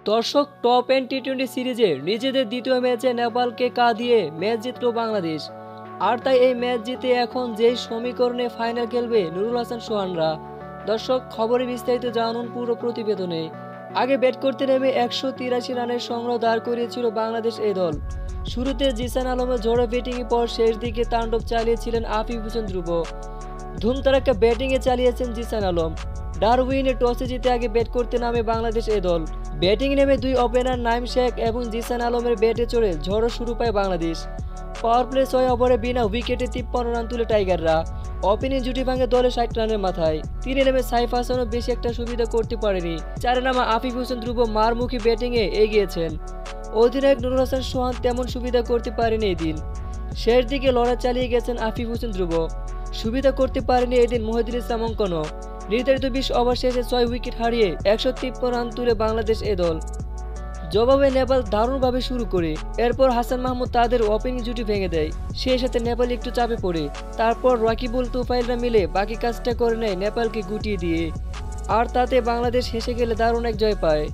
দর্শক, top and টি-20 সিরিজে নিজেদের দ্বিতীয় ম্যাচে নেপালকে দিয়ে ম্যাচ জিতল বাংলাদেশ। আর তাই এই ম্যাচ জিতে এখন যেই সমীকরণে ফাইনাল খেলবে নুরুল হাসান সোহানরা। দর্শক, খবরে বিস্তারিত জানুন পুরো প্রতিবেদনে। আগে ব্যাট করতে নেমে 183 রানের সংগ্রহ দাঁড় করিয়েছিল বাংলাদেশ এই দল। শুরুতে জিসান আলমের ঝড়ো ব্যাটিংয়ের পর শেষ দিকে তাণ্ডব চালিয়েছিলেন আফিফ হোসেন ধ্রুব। ধুমতারাক্কা ব্যাটিংয়ে চালিয়েছেন জিসান আলম। ডারউইনে টসে জিতে আগে ব্যাট করতে নামে বাংলাদেশ এই দল। ব্যাটিং নেমে দুই ওপেনার নাইম শেখ এবং জিসান আলমের ব্যাটে চড়ে ঝড়ো শুরু পায় বাংলাদেশ। পাওয়ার প্লে 6 ওভারে বিনা উইকেটে 53 রান তুলে টাইগাররা। ওপেনিং জুটি ভাঙে দলে 60 রানের মাথায়। 3-এ নেমে সাইফ হাসানও বেশি একটা সুবিধা করতে পারেনি। 4-এ নামা আফিফ হোসেন ধ্রুব মারমুখী ব্যাটিংয়ে এগিয়েছেন। অধিনায়ক নুরুল হাসান সোহান তেমন সুবিধা করতে পারেনি এদিন। শেষ দিকে লড়াই চালিয়ে গেছেন আফিফ হোসেন ধ্রুব। সুবিধা করতে পারেনি এদিন মহিদুল ইসলাম অঙ্কনও। নির্ধারিত 20 ওভার শেষে 6 উইকেট হারিয়ে 153 রান তুলে বাংলাদেশ এ দল। জবাবে নেপাল দারুণভাবে শুরু করে এরপর হাসান মাহমুদ তাদের ওপেনিং জুটি ভেঙে দেয়। সেই সাথে নেপাল একটু চাপে পড়ে। তারপর রাকিবুল তুফাইলরা মিলে বাকি কাজটা করে নেয় নেপালকে গুটিয়ে দিয়ে। আর তাতে বাংলাদেশ হেসে গেলে দারুণ এক জয় পায়।